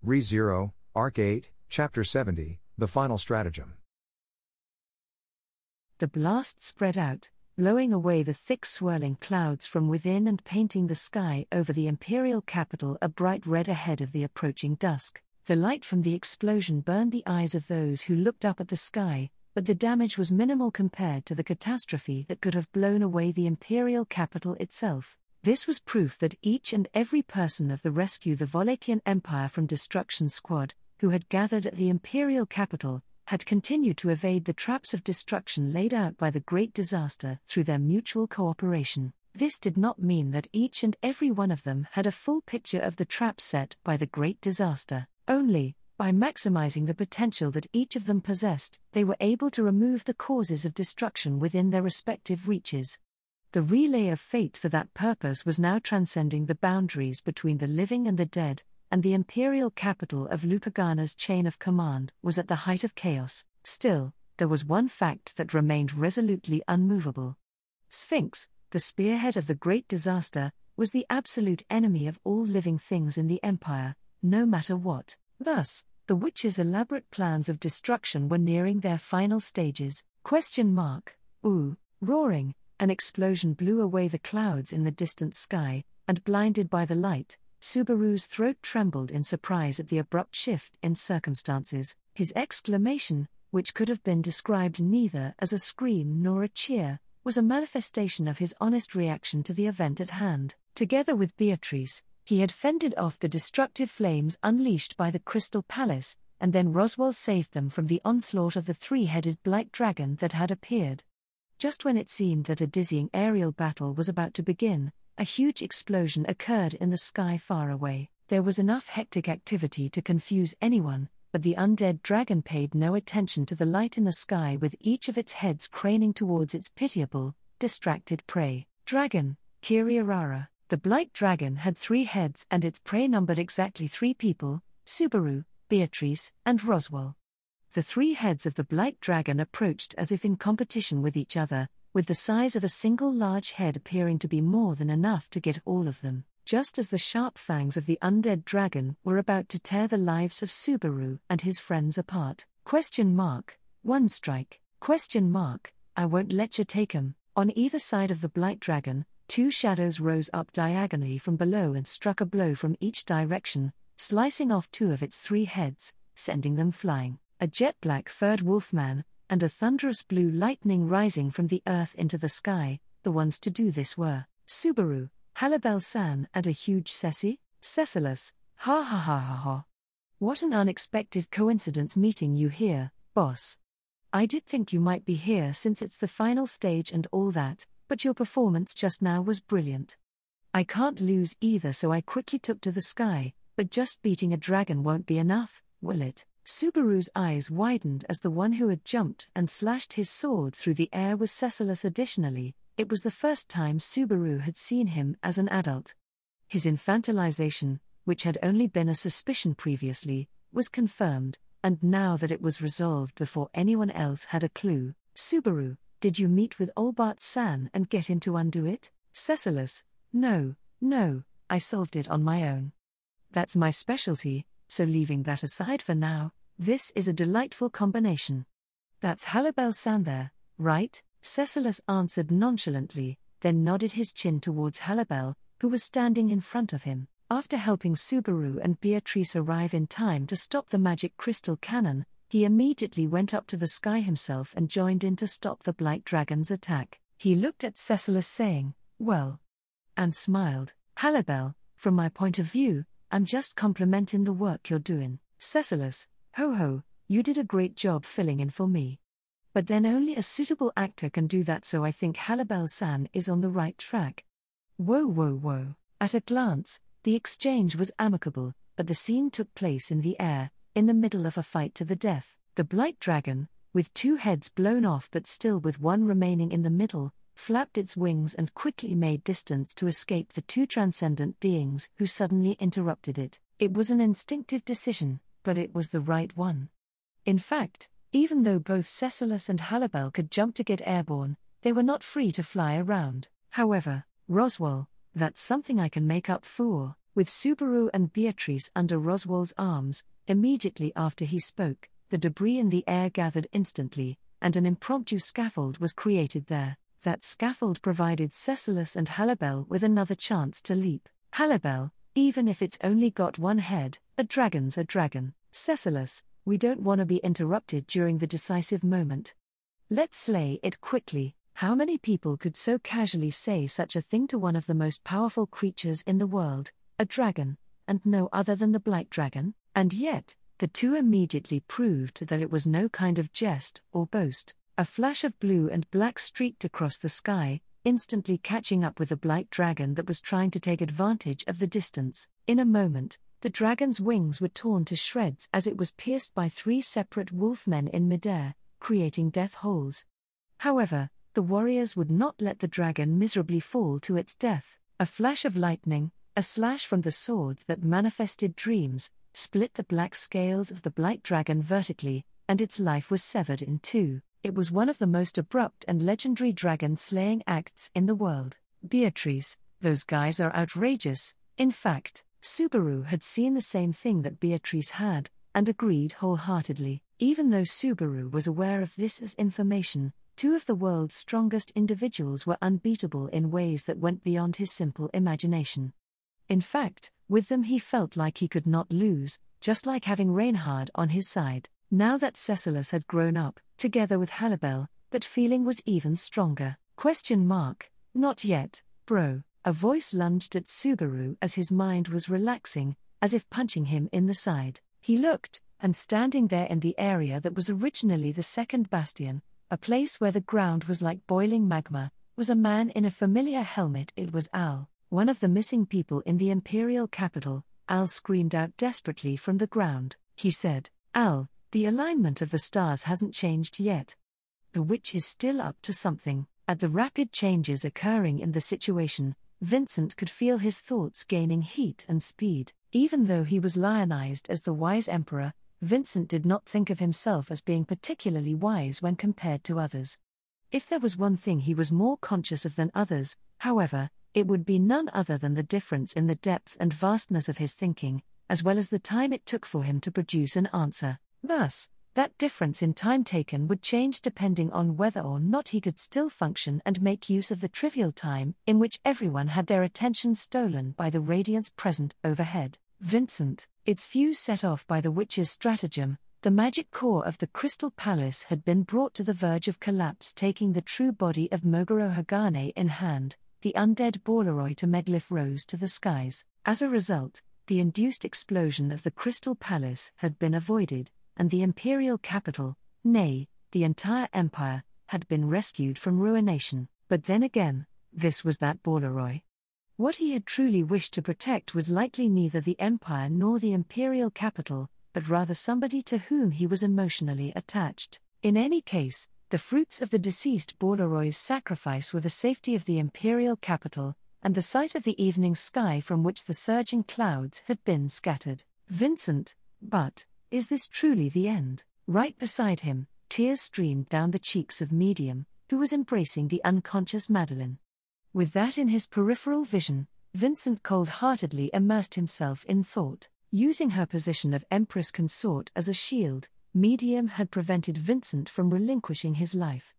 Re-Zero, Arc 8, Chapter 70, The Final Stratagem. The blast spread out, blowing away the thick swirling clouds from within and painting the sky over the imperial capital a bright red ahead of the approaching dusk. The light from the explosion burned the eyes of those who looked up at the sky, but the damage was minimal compared to the catastrophe that could have blown away the imperial capital itself. This was proof that each and every person of the Rescue the Wallachian Empire from Destruction squad, who had gathered at the imperial capital, had continued to evade the traps of destruction laid out by the Great Disaster through their mutual cooperation. This did not mean that each and every one of them had a full picture of the traps set by the Great Disaster. Only, by maximizing the potential that each of them possessed, they were able to remove the causes of destruction within their respective reaches. The relay of fate for that purpose was now transcending the boundaries between the living and the dead, and the imperial capital of Lupagana's chain of command was at the height of chaos. Still, there was one fact that remained resolutely unmovable. Sphinx, the spearhead of the Great Disaster, was the absolute enemy of all living things in the Empire, no matter what. Thus, the witch's elaborate plans of destruction were nearing their final stages. Ooh, roaring, an explosion blew away the clouds in the distant sky, and blinded by the light, Subaru's throat trembled in surprise at the abrupt shift in circumstances. His exclamation, which could have been described neither as a scream nor a cheer, was a manifestation of his honest reaction to the event at hand. Together with Beatrice, he had fended off the destructive flames unleashed by the Crystal Palace, and then Roswell saved them from the onslaught of the three-headed Blight Dragon that had appeared. Just when it seemed that a dizzying aerial battle was about to begin, a huge explosion occurred in the sky far away. There was enough hectic activity to confuse anyone, but the undead dragon paid no attention to the light in the sky, with each of its heads craning towards its pitiable, distracted prey. Dragon, Kiriarara. The Blight Dragon had 3 heads and its prey numbered exactly 3 people: Subaru, Beatrice, and Roswell. The 3 heads of the Blight Dragon approached as if in competition with each other, with the size of a single large head appearing to be more than enough to get all of them. Just as the sharp fangs of the undead dragon were about to tear the lives of Subaru and his friends apart. One strike. I won't let you take 'em. On either side of the Blight Dragon, 2 shadows rose up diagonally from below and struck a blow from each direction, slicing off 2 of its 3 heads, sending them flying. A jet-black furred wolfman, and a thunderous blue lightning rising from the earth into the sky. The ones to do this were Subaru, Halibel-san, and a huge Cecilus. Ha ha ha ha ha. What an unexpected coincidence meeting you here, boss. I did think you might be here since it's the final stage and all that, but your performance just now was brilliant. I can't lose either, so I quickly took to the sky, but just beating a dragon won't be enough, will it? Subaru's eyes widened as the one who had jumped and slashed his sword through the air was Cecilus. Additionally, it was the first time Subaru had seen him as an adult. His infantilization, which had only been a suspicion previously, was confirmed, and now that it was resolved before anyone else had a clue. Subaru, did you meet with Olbart-san and get him to undo it? Cecilus, no, I solved it on my own. That's my specialty, so leaving that aside for now, this is a delightful combination. That's Halibel-san there, right? Cecilus answered nonchalantly, then nodded his chin towards Halibel, who was standing in front of him. After helping Subaru and Beatrice arrive in time to stop the magic crystal cannon, he immediately went up to the sky himself and joined in to stop the Blight Dragon's attack. He looked at Cecilus saying, well, and smiled. Halibel, from my point of view, I'm just complimenting the work you're doing. Cecilus, ho, you did a great job filling in for me. But then only a suitable actor can do that, so I think Halibel-san is on the right track. Whoa. At a glance, the exchange was amicable, but the scene took place in the air, in the middle of a fight to the death. The Blight Dragon, with 2 heads blown off but still with one remaining in the middle, flapped its wings and quickly made distance to escape the 2 transcendent beings who suddenly interrupted it. It was an instinctive decision, but it was the right one. In fact, even though both Cecilus and Halibel could jump to get airborne, they were not free to fly around. However, Roswell, that's something I can make up for. With Subaru and Beatrice under Roswell's arms, immediately after he spoke, the debris in the air gathered instantly, and an impromptu scaffold was created there. That scaffold provided Cecilus and Halibel with another chance to leap. Halibel, even if it's only got one head, a dragon's a dragon. Cecilus, we don't want to be interrupted during the decisive moment. Let's slay it quickly. How many people could so casually say such a thing to one of the most powerful creatures in the world, a dragon, and no other than the Blight Dragon? And yet, the two immediately proved that it was no kind of jest or boast. A flash of blue and black streaked across the sky, instantly catching up with the Blight Dragon that was trying to take advantage of the distance. In a moment, the dragon's wings were torn to shreds as it was pierced by 3 separate wolfmen in midair, creating death holes. However, the warriors would not let the dragon miserably fall to its death. A flash of lightning, a slash from the sword that manifested dreams, split the black scales of the Blight Dragon vertically, and its life was severed in 2. It was one of the most abrupt and legendary dragon-slaying acts in the world. Beatrice, those guys are outrageous. In fact, Subaru had seen the same thing that Beatrice had, and agreed wholeheartedly. Even though Subaru was aware of this as information, 2 of the world's strongest individuals were unbeatable in ways that went beyond his simple imagination. In fact, with them he felt like he could not lose, just like having Reinhard on his side. Now that Cecilus had grown up, together with Halibel, that feeling was even stronger. Not yet, bro. A voice lunged at Subaru as his mind was relaxing, as if punching him in the side. He looked, and standing there in the area that was originally the second bastion, a place where the ground was like boiling magma, was a man in a familiar helmet. It was Al, one of the missing people in the imperial capital. Al screamed out desperately from the ground. He said, "Al, the alignment of the stars hasn't changed yet. The witch is still up to something." At the rapid changes occurring in the situation, Vincent could feel his thoughts gaining heat and speed. Even though he was lionized as the wise emperor, Vincent did not think of himself as being particularly wise when compared to others. If there was one thing he was more conscious of than others, however, it would be none other than the difference in the depth and vastness of his thinking, as well as the time it took for him to produce an answer. Thus, that difference in time taken would change depending on whether or not he could still function and make use of the trivial time in which everyone had their attention stolen by the radiance present overhead. Vincent, its fuse set off by the witch's stratagem, the magic core of the Crystal Palace had been brought to the verge of collapse, taking the true body of Moguro Hagane in hand. The undead Borleroy to Meglyph rose to the skies. As a result, the induced explosion of the Crystal Palace had been avoided, and the imperial capital, nay, the entire empire, had been rescued from ruination. But then again, this was that Borleroy. What he had truly wished to protect was likely neither the empire nor the imperial capital, but rather somebody to whom he was emotionally attached. In any case, the fruits of the deceased Borleroy's sacrifice were the safety of the imperial capital, and the sight of the evening sky from which the surging clouds had been scattered. Vincent, but, is this truly the end? Right beside him, tears streamed down the cheeks of Medium, who was embracing the unconscious Madeline. With that in his peripheral vision, Vincent cold-heartedly immersed himself in thought. Using her position of Empress Consort as a shield, Medium had prevented Vincent from relinquishing his life.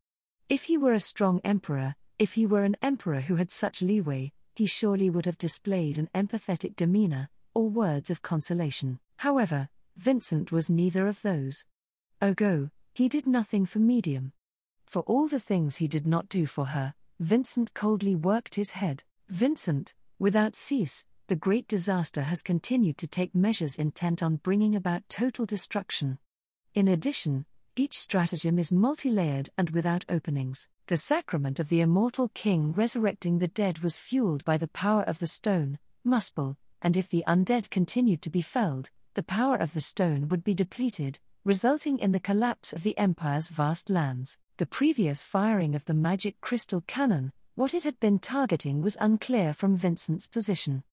If he were a strong emperor, if he were an emperor who had such leeway, he surely would have displayed an empathetic demeanor, or words of consolation. However, Vincent was neither of those. Ergo, he did nothing for Medium. For all the things he did not do for her, Vincent coldly worked his head. Vincent, without cease, the great disaster has continued to take measures intent on bringing about total destruction. In addition, each stratagem is multi-layered and without openings. The sacrament of the immortal king resurrecting the dead was fueled by the power of the stone, Muspel, and if the undead continued to be felled, the power of the stone would be depleted, resulting in the collapse of the empire's vast lands. The previous firing of the magic crystal cannon, what it had been targeting was unclear from Vincent's position.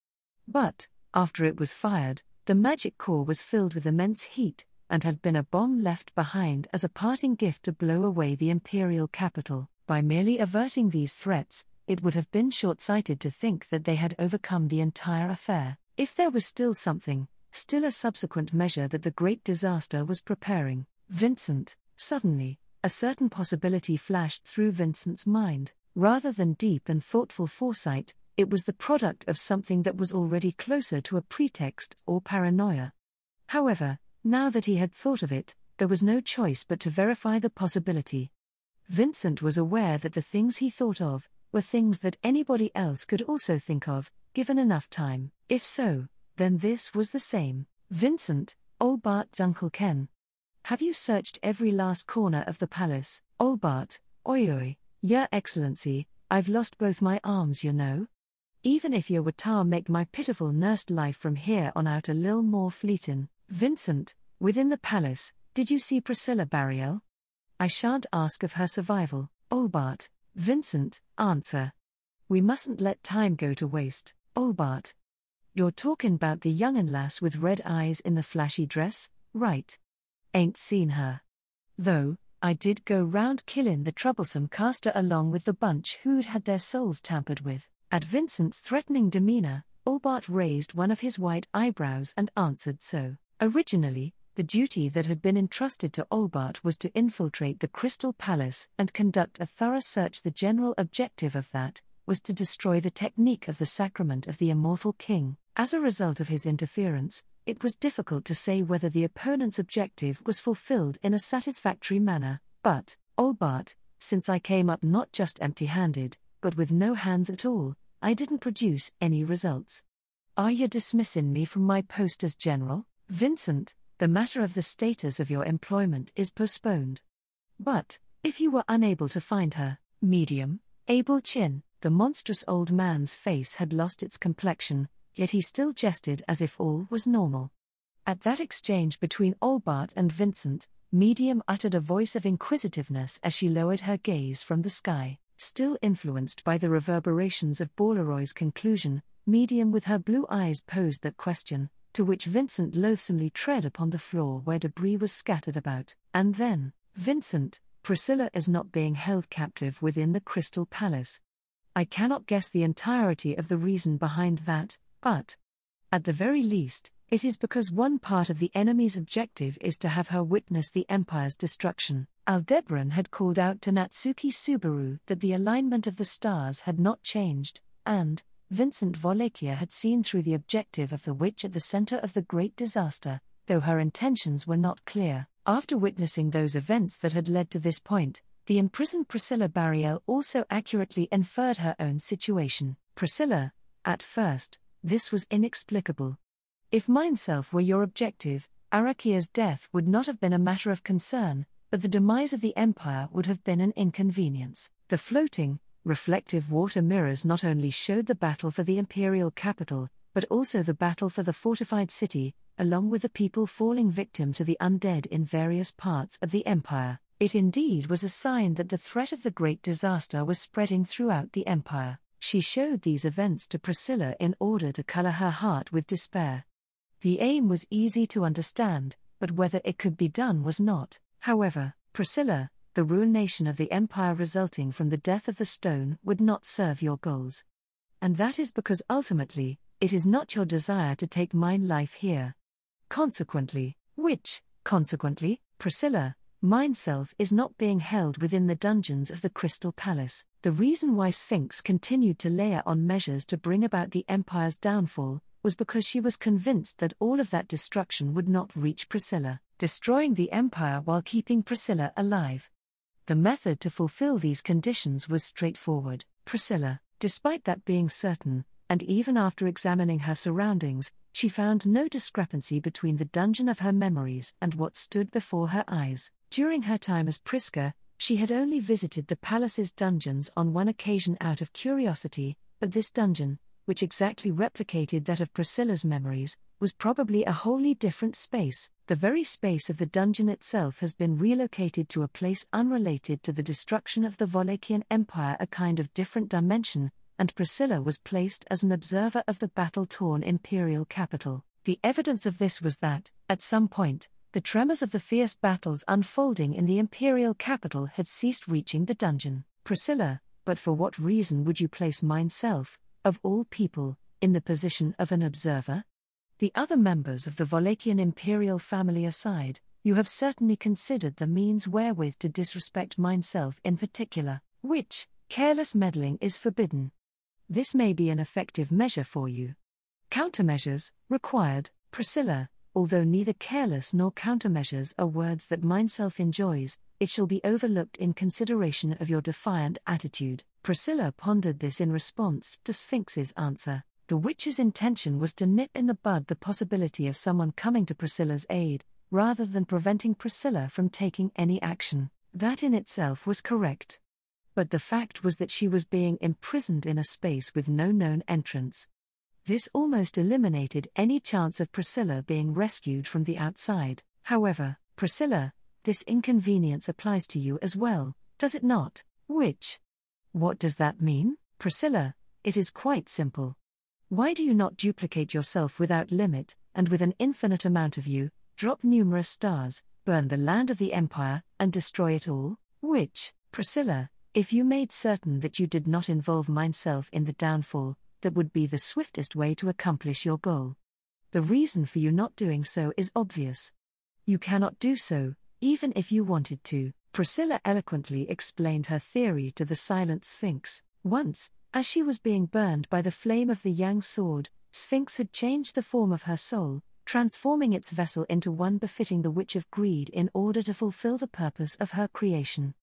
But, after it was fired, the magic core was filled with immense heat, and had been a bomb left behind as a parting gift to blow away the imperial capital. By merely averting these threats, it would have been short-sighted to think that they had overcome the entire affair. If there was still something, still a subsequent measure that the great disaster was preparing, Vincent, suddenly, a certain possibility flashed through Vincent's mind. Rather than deep and thoughtful foresight, it was the product of something that was already closer to a pretext or paranoia. However, now that he had thought of it, there was no choice but to verify the possibility. Vincent was aware that the things he thought of were things that anybody else could also think of, given enough time. If so, then this was the same. Vincent, Olbart Uncle Ken. Have you searched every last corner of the palace? Olbart, oi oi, Your Excellency, I've lost both my arms, you know. Even if you would make my pitiful nursed life from here on out a little more fleetin'. Vincent, within the palace, did you see Priscilla Barriel? I shan't ask of her survival. Olbart, Vincent, answer. We mustn't let time go to waste. Olbart. You're talkin' 'bout the young'un lass with red eyes in the flashy dress, right? Ain't seen her. Though, I did go round killin' the troublesome caster along with the bunch who'd had their souls tampered with. At Vincent's threatening demeanor, Olbart raised one of his white eyebrows and answered so. Originally, the duty that had been entrusted to Olbart was to infiltrate the Crystal Palace and conduct a thorough search. The general objective of that was to destroy the technique of the sacrament of the immortal king. As a result of his interference, it was difficult to say whether the opponent's objective was fulfilled in a satisfactory manner. But, Olbart, since I came up not just empty-handed, but with no hands at all, I didn't produce any results. Are you dismissing me from my post as general? Vincent, the matter of the status of your employment is postponed. But, if you were unable to find her, medium, able chin, the monstrous old man's face had lost its complexion, yet he still jested as if all was normal. At that exchange between Olbart and Vincent, medium uttered a voice of inquisitiveness as she lowered her gaze from the sky. Still influenced by the reverberations of Bauleroy's conclusion, medium with her blue eyes posed that question, to which Vincent loathsomely tread upon the floor where debris was scattered about. And then, Vincent, Priscilla is not being held captive within the Crystal Palace. I cannot guess the entirety of the reason behind that, but, at the very least, it is because one part of the enemy's objective is to have her witness the Empire's destruction. Aldebaran had called out to Natsuki Subaru that the alignment of the stars had not changed, and Vincent Volakia had seen through the objective of the witch at the center of the great disaster, though her intentions were not clear. After witnessing those events that had led to this point, the imprisoned Priscilla Barriel also accurately inferred her own situation. Priscilla, at first, this was inexplicable. If Mindself were your objective, Arakia's death would not have been a matter of concern, but the demise of the Empire would have been an inconvenience. The floating, reflective water mirrors not only showed the battle for the imperial capital, but also the battle for the fortified city, along with the people falling victim to the undead in various parts of the Empire. It indeed was a sign that the threat of the great disaster was spreading throughout the Empire. She showed these events to Priscilla in order to color her heart with despair. The aim was easy to understand, but whether it could be done was not. However, Priscilla, the ruination of the Empire resulting from the death of the stone would not serve your goals. And that is because ultimately, it is not your desire to take mine life here. Consequently, Priscilla, Mindself is not being held within the dungeons of the Crystal Palace. The reason why Sphinx continued to layer on measures to bring about the Empire's downfall was because she was convinced that all of that destruction would not reach Priscilla, destroying the Empire while keeping Priscilla alive. The method to fulfill these conditions was straightforward. Priscilla, despite that being certain, and even after examining her surroundings, she found no discrepancy between the dungeon of her memories and what stood before her eyes. During her time as Priska, she had only visited the palace's dungeons on one occasion out of curiosity, but this dungeon, which exactly replicated that of Priscilla's memories, was probably a wholly different space. The very space of the dungeon itself has been relocated to a place unrelated to the destruction of the Volakian Empire, a kind of different dimension, and Priscilla was placed as an observer of the battle-torn imperial capital. The evidence of this was that, at some point, the tremors of the fierce battles unfolding in the imperial capital had ceased reaching the dungeon. Priscilla, but for what reason would you place Mindself, of all people, in the position of an observer? The other members of the Wallachian imperial family aside, you have certainly considered the means wherewith to disrespect mineself in particular, which, careless meddling is forbidden. This may be an effective measure for you. Countermeasures, required, Priscilla, although neither careless nor countermeasures are words that mineself enjoys, it shall be overlooked in consideration of your defiant attitude. Priscilla pondered this in response to Sphinx's answer. The witch's intention was to nip in the bud the possibility of someone coming to Priscilla's aid, rather than preventing Priscilla from taking any action. That in itself was correct. But the fact was that she was being imprisoned in a space with no known entrance. This almost eliminated any chance of Priscilla being rescued from the outside. However, Priscilla, this inconvenience applies to you as well, does it not? Which? What does that mean? Priscilla, it is quite simple. Why do you not duplicate yourself without limit, and with an infinite amount of you, drop numerous stars, burn the land of the empire, and destroy it all? Which, Priscilla, if you made certain that you did not involve mineself in the downfall, that would be the swiftest way to accomplish your goal. The reason for you not doing so is obvious. You cannot do so, even if you wanted to. Priscilla eloquently explained her theory to the silent Sphinx. Once, as she was being burned by the flame of the Yang sword, Sphinx had changed the form of her soul, transforming its vessel into one befitting the Witch of Greed in order to fulfill the purpose of her creation.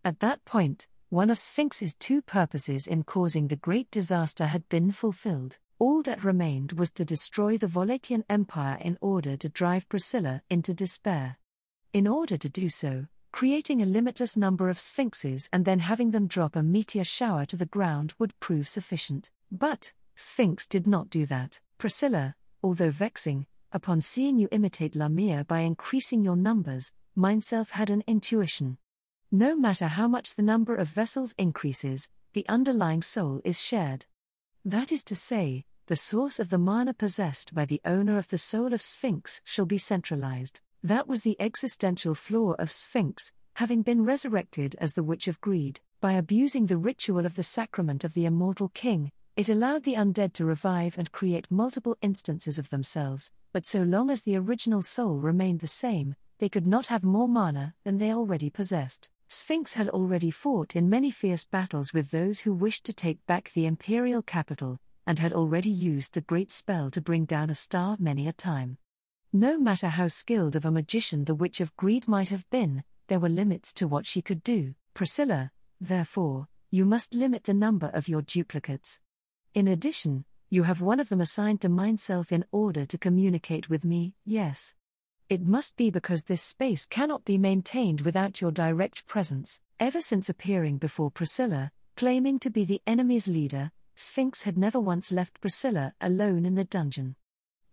At that point, one of Sphinx's two purposes in causing the great disaster had been fulfilled. All that remained was to destroy the Wallachian Empire in order to drive Priscilla into despair. In order to do so, creating a limitless number of Sphinxes and then having them drop a meteor shower to the ground would prove sufficient. But Sphinx did not do that. Priscilla, although vexing, upon seeing you imitate Lamia by increasing your numbers, mineself had an intuition. No matter how much the number of vessels increases, the underlying soul is shared. That is to say, the source of the mana possessed by the owner of the soul of Sphinx shall be centralized. That was the existential flaw of Sphinx, having been resurrected as the Witch of Greed. By abusing the ritual of the sacrament of the immortal king, it allowed the undead to revive and create multiple instances of themselves, but so long as the original soul remained the same, they could not have more mana than they already possessed. Sphinx had already fought in many fierce battles with those who wished to take back the imperial capital, and had already used the great spell to bring down a star many a time. No matter how skilled of a magician the Witch of Greed might have been, there were limits to what she could do. Priscilla, therefore, you must limit the number of your duplicates. In addition, you have one of them assigned to mineself in order to communicate with me, yes. It must be because this space cannot be maintained without your direct presence. Ever since appearing before Priscilla, claiming to be the enemy's leader, Sphinx had never once left Priscilla alone in the dungeon.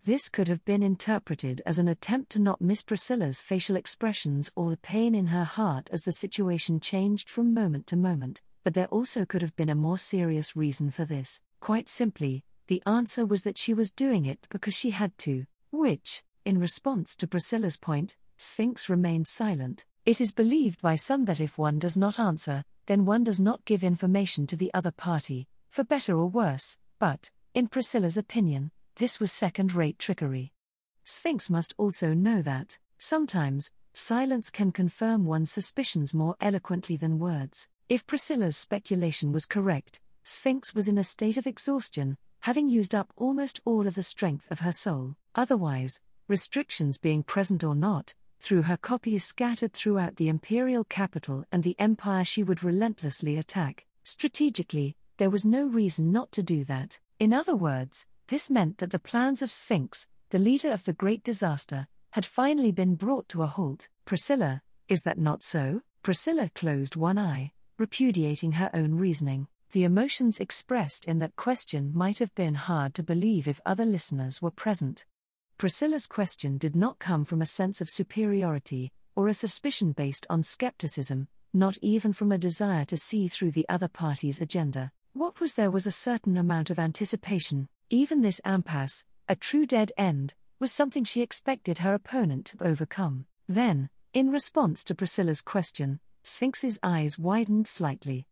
This could have been interpreted as an attempt to not miss Priscilla's facial expressions or the pain in her heart as the situation changed from moment to moment, but there also could have been a more serious reason for this. Quite simply, the answer was that she was doing it because she had to, which, in response to Priscilla's point, Sphinx remained silent. It is believed by some that if one does not answer, then one does not give information to the other party, for better or worse, but, in Priscilla's opinion, this was second-rate trickery. Sphinx must also know that, sometimes, silence can confirm one's suspicions more eloquently than words. If Priscilla's speculation was correct, Sphinx was in a state of exhaustion, having used up almost all of the strength of her soul. Otherwise, restrictions being present or not, through her copies scattered throughout the imperial capital and the empire she would relentlessly attack. Strategically, there was no reason not to do that. In other words, this meant that the plans of Sphinx, the leader of the great disaster, had finally been brought to a halt. Priscilla, is that not so? Priscilla closed one eye, repudiating her own reasoning. The emotions expressed in that question might have been hard to believe if other listeners were present. Priscilla's question did not come from a sense of superiority, or a suspicion based on skepticism, not even from a desire to see through the other party's agenda. What was there was a certain amount of anticipation. Even this impasse, a true dead end, was something she expected her opponent to overcome. Then, in response to Priscilla's question, Sphinx's eyes widened slightly.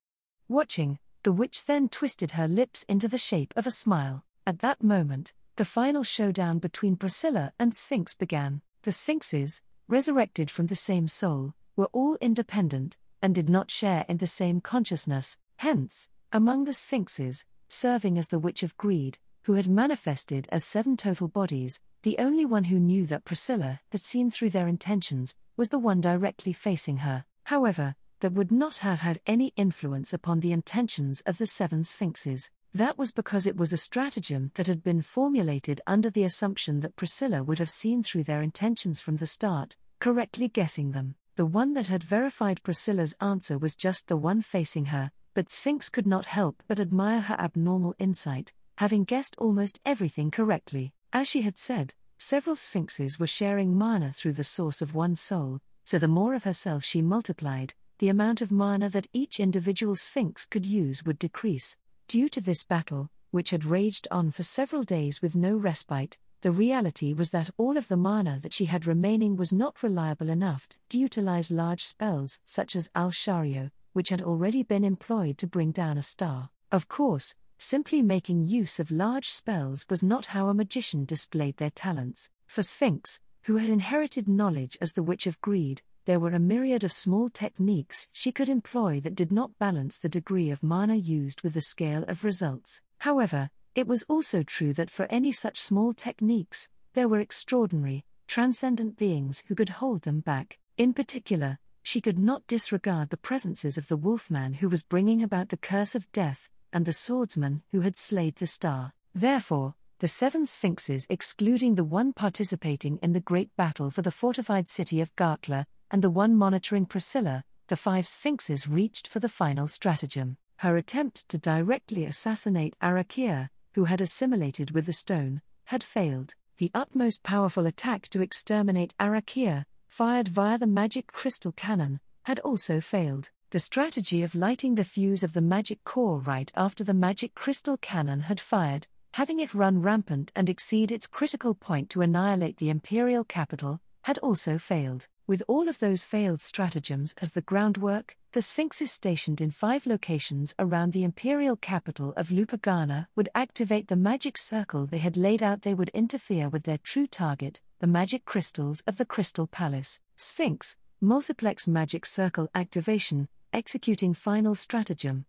Watching, the witch then twisted her lips into the shape of a smile. At that moment, the final showdown between Priscilla and Sphinx began. The Sphinxes, resurrected from the same soul, were all independent, and did not share in the same consciousness. Hence, among the Sphinxes, serving as the Witch of Greed, who had manifested as 7 total bodies, the only one who knew that Priscilla had seen through their intentions was the one directly facing her. However, that would not have had any influence upon the intentions of the 7 Sphinxes. That was because it was a stratagem that had been formulated under the assumption that Priscilla would have seen through their intentions from the start, correctly guessing them. The one that had verified Priscilla's answer was just the one facing her, but Sphinx could not help but admire her abnormal insight, having guessed almost everything correctly. As she had said, several Sphinxes were sharing mana through the source of one soul, so the more of herself she multiplied, the amount of mana that each individual Sphinx could use would decrease. Due to this battle, which had raged on for several days with no respite, the reality was that all of the mana that she had remaining was not reliable enough to utilize large spells such as Al-Shario, which had already been employed to bring down a star. Of course, simply making use of large spells was not how a magician displayed their talents. For Sphinx, who had inherited knowledge as the Witch of Greed, there were a myriad of small techniques she could employ that did not balance the degree of mana used with the scale of results. However, it was also true that for any such small techniques, there were extraordinary, transcendent beings who could hold them back. In particular, she could not disregard the presences of the Wolfman who was bringing about the curse of death, and the swordsman who had slayed the star. Therefore, the 7 Sphinxes, excluding the one participating in the great battle for the fortified city of Gartla, and the one monitoring Priscilla, the 5 Sphinxes reached for the final stratagem. Her attempt to directly assassinate Arakia, who had assimilated with the stone, had failed. The utmost powerful attack to exterminate Arakia, fired via the magic crystal cannon, had also failed. The strategy of lighting the fuse of the magic core right after the magic crystal cannon had fired, having it run rampant and exceed its critical point to annihilate the imperial capital, had also failed. With all of those failed stratagems as the groundwork, the Sphinxes stationed in 5 locations around the imperial capital of Lupagana would activate the magic circle they had laid out. They would interfere with their true target, the magic crystals of the Crystal Palace. Sphinx, multiplex magic circle activation, executing final stratagem.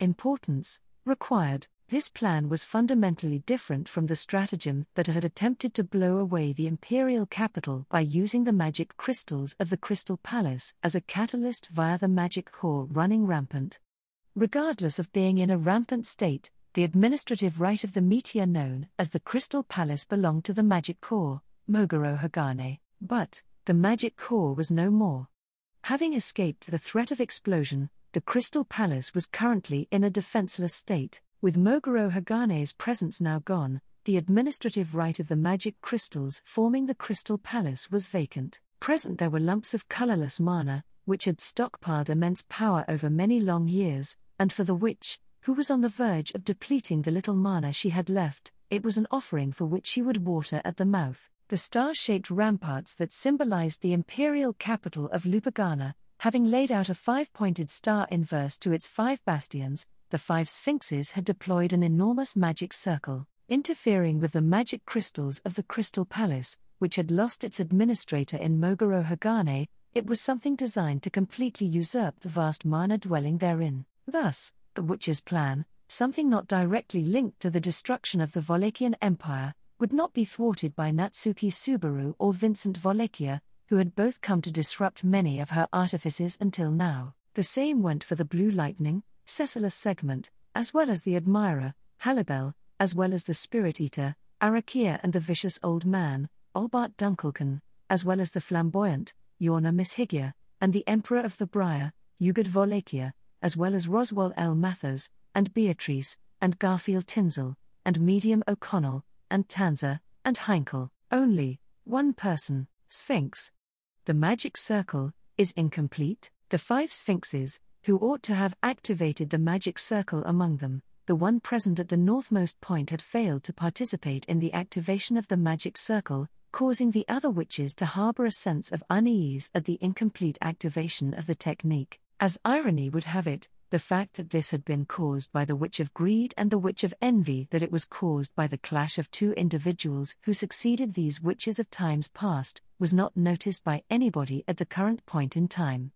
Importance, required. This plan was fundamentally different from the stratagem that had attempted to blow away the imperial capital by using the magic crystals of the Crystal Palace as a catalyst via the magic core running rampant. Regardless of being in a rampant state, the administrative right of the meteor known as the Crystal Palace belonged to the magic core, Moguro Hagane. But the magic core was no more. Having escaped the threat of explosion, the Crystal Palace was currently in a defenseless state. With Moguro Hagane's presence now gone, the administrative right of the magic crystals forming the Crystal Palace was vacant. Present there were lumps of colorless mana, which had stockpiled immense power over many long years, and for the witch, who was on the verge of depleting the little mana she had left, it was an offering for which she would water at the mouth. The star-shaped ramparts that symbolized the imperial capital of Lupagana, having laid out a 5-pointed star inverse to its 5 bastions, the 5 Sphinxes had deployed an enormous magic circle, interfering with the magic crystals of the Crystal Palace, which had lost its administrator in Moguro Hagane. It was something designed to completely usurp the vast mana dwelling therein. Thus, the witch's plan, something not directly linked to the destruction of the Wallachia Empire, would not be thwarted by Natsuki Subaru or Vincent Wallachia, who had both come to disrupt many of her artifices until now. The same went for the Blue Lightning, Cecilus Segment, as well as the Admirer, Halibel, as well as the Spirit Eater, Arakia, and the Vicious Old Man, Olbart Dunkelken, as well as the Flamboyant, Yorna Mishigia, and the Emperor of the Briar, Ugard Wallachia, as well as Roswell L. Mathers, and Beatrice, and Garfield Tinsel, and Medium O'Connell, and Tanzer, and Heinkel. Only one person, Sphinx. The magic circle is incomplete. The 5 Sphinxes, who ought to have activated the magic circle among them, the one present at the northmost point had failed to participate in the activation of the magic circle, causing the other witches to harbor a sense of unease at the incomplete activation of the technique. As irony would have it, The fact that this had been caused by the witch of greed and the witch of envy, that it was caused by the clash of two individuals who succeeded these witches of times past, was not noticed by anybody at the current point in time.